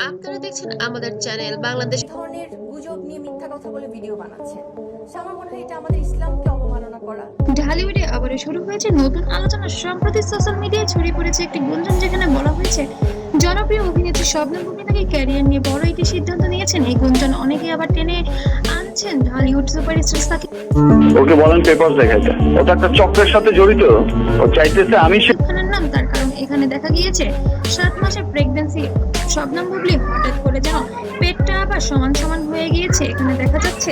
আপনারা দেখছেন আমাদের চ্যানেল বাংলাদেশ। এই ধরনের গুজব নিয়ে মিথ্যা কথা বলে ভিডিও বানাচ্ছেন। আমার মনে হয় এটা আমাদের ইসলামকে অবমাননা করা। ঢালিউডে আবারও শুরু হয়েছে নতুন আলোচনা। সম্প্রতি সোশ্যাল মিডিয়ায় ছড়িয়ে পড়েছে একটি গুঞ্জন, যেখানে বলা হয়েছে জনপ্রিয় অভিনেত্রী শবনম বুবলী নাকি ক্যারিয়ার নিয়ে বড় একটি সিদ্ধান্ত নিয়েছেন। এই গুঞ্জন অনেকেই আবার টেনে আনছেন ঢালিউড সুপারস্টার সাকিব ওকে বলেন পেপারস দেখাইতে। ও তো একটা চক্রের সাথে জড়িত। ও চাইতেছে আমি খানের নাম। তার কারণ এখানে দেখা গিয়েছে 7 মাসের প্রেগন্যান্সি শবনম বুবলী হঠাৎ করে যেন পেটটা আবার সমান সমান হয়ে গিয়েছে। এখানে দেখা যাচ্ছে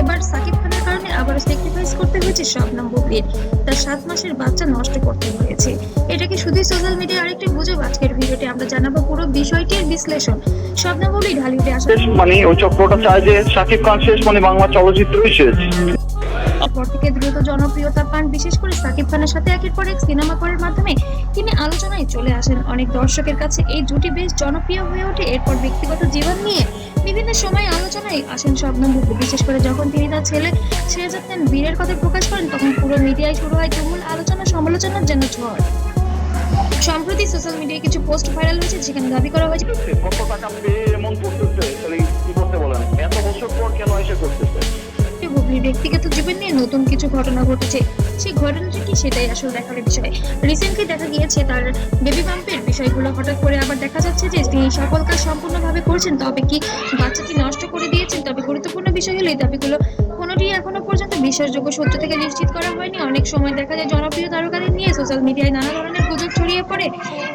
এবার সাকিব খানের কারণে আবারও স্যাক্রিফাইস করতে হয়েছে শবনম বুবলীর। তার 7 মাসের বাচ্চা নষ্ট করতে হয়েছে। এটা কি শুধুই সোশ্যাল মিডিয়ার আরেকটি গুজব? আজকের ভিডিওতে আমরা জানাবো পুরো বিষয়টির বিশ্লেষণ। শবনম বুবলী ঢালিউডে আসার মানে ওই চক্রটা চায় যে শাকিব খান শেষ মানে বাংলা চলচ্চিত্রই শেষ। পর থেকে দ্রুত জনপ্রিয়তা পান, বিশেষ করে সাকিব খানের সাথে একের পর এক সিনেমা করার মাধ্যমে তিনি আলোচনায় চলে আসেন। অনেক দর্শকের কাছে এই জুটি বেশ জনপ্রিয় হয়ে ওঠে। এরপর ব্যক্তিগত জীবন নিয়ে বিভিন্ন সময় আলোচনায় আসেন শবনম বুবলী। বিশেষ করে যখন তিনি তার ছেলে শেহজাদ বীরের কথা প্রকাশ করেন, তখন পুরো মিডিয়ায় শুরু হয় তুমুল আলোচনা সমালোচনার যেন ঝড়। সম্প্রতি সোশ্যাল মিডিয়ায় কিছু পোস্ট ভাইরাল হয়েছে, যেখানে দাবি করা হয়েছে কত টাকা পেয়ে এমন করতেছে, তাহলে কি করতে বলেন? এত বছর পর কেন এসে করতেছে? বুবলীর ব্যক্তিগত জীবন নিয়ে নতুন কিছু ঘটনা ঘটেছে। সেই ঘটনাটা কি, সেটাই আসলে দেখার বিষয়। রিসেন্টলি দেখা গিয়েছে তার বেবি বাম্পের বিষয়গুলো হঠাৎ করে আবার দেখা যাচ্ছে যে তিনি সকল কাজ সম্পূর্ণভাবে করছেন, তবে কি বাচ্চাটি নষ্ট করে দিয়েছেন। তবে গুরুত্বপূর্ণ বিষয় হলো এই দাবিগুলো কোনোটি এখনো পর্যন্ত বিশ্বাসযোগ্য সূত্র থেকে নিশ্চিত করা হয়নি। অনেক সময় দেখা যায় জনপ্রিয় তারকাদের নিয়ে সোশ্যাল মিডিয়ায় নানা ধরনের গুজব ছড়িয়ে পড়ে।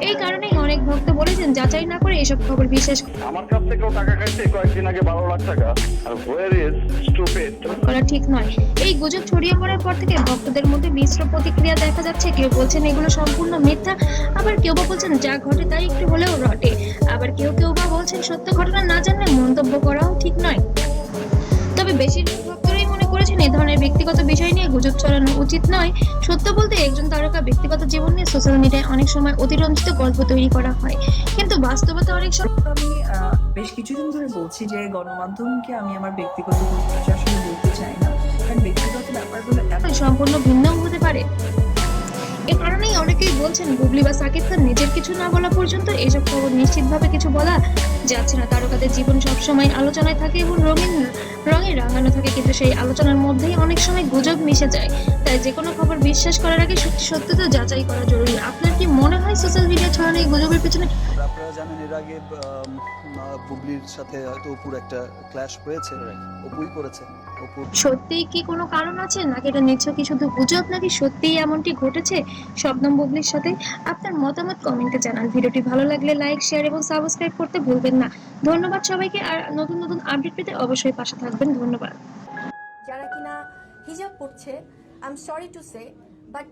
এই কারণেই অনেক ভক্ত বলেছেন যাচাই না করে এসব খবর বিশ্বাস আমার কাছ থেকেও টাকা খাইছে কয়েকদিন আগে 12 লাখ টাকা। আর হোয়ার ইজ স্টুপিড করা ঠিক নয়। এই গুজব ছড়িয়ে পড়ার পর থেকে ভক্তদের মধ্যে মিশ্র প্রতিক্রিয়া দেখা যাচ্ছে। কেউ বলছেন এগুলো সম্পূর্ণ মিথ্যা, আবার কেউ বা বলছেন যা ঘটে তাই একটু হলেও রটে। আবার কেউ বা বলছেন সত্য ঘটনা না জানলে মন্তব্য করাও ঠিক নয়। তবে বেশিরভাগ ভক্তরাই মনে করেছেন এই ধরনের ব্যক্তিগত বিষয় নিয়ে গুজব ছড়ানো উচিত নয়। সত্য বলতে একজন তারকা ব্যক্তিগত জীবন নিয়ে সোশ্যাল মিডিয়ায় অনেক সময় অতিরঞ্জিত গল্প তৈরি করা হয়, কিন্তু বাস্তবতা অনেক সময় আমি বেশ কিছুদিন ধরে বলছি যে গণমাধ্যমকে আমি আমার ব্যক্তিগত কিছু আসলে বলতে চাই না, কারণ ব্যক্তিগত ব্যাপারগুলো সম্পূর্ণ ভিন্ন হতে পারে। এ কারণেই অনেকেই বলছেন বুবলী বা সাকিব খান নিজের কিছু না বলা পর্যন্ত এসব খবর নিশ্চিতভাবে কিছু বলা যাচ্ছে না। তারকাদের জীবন সবসময় আলোচনায় থাকে এবং রঙে রাঙানো থাকে, কিন্তু সেই আলোচনার মধ্যেই অনেক সময় গুজব মিশে যায়। তাই যে কোনো খবর বিশ্বাস করার আগে সত্যতা যাচাই করা জরুরি। আপনার কি মনে হয় সোশ্যাল মিডিয়া ছড়ানো এই গুজবের পেছনে? আপনারা জানেন এর আগে বুবলির সাথে হয়তো অপুর একটা ক্ল্যাশ হয়েছে, অপুই করেছে। অপুর সত্যিই কি কোনো কারণ আছে, নাকি এটা নিছকই শুধু গুজব, নাকি সত্যিই এমনটি ঘটেছে শবনম বুবলীর সাথে? আপনার মতামত কমেন্টে জানান। ভিডিওটি ভালো লাগলে লাইক, শেয়ার এবং সাবস্ক্রাইব করতে ভুলবেন না। ধন্যবাদ সবাইকে। আর নতুন নতুন আপডেট পেতে অবশ্যই পাশে থাকবেন। ধন্যবাদ। যারা কিনা হিজাব পড়ছে, I am sorry to say, but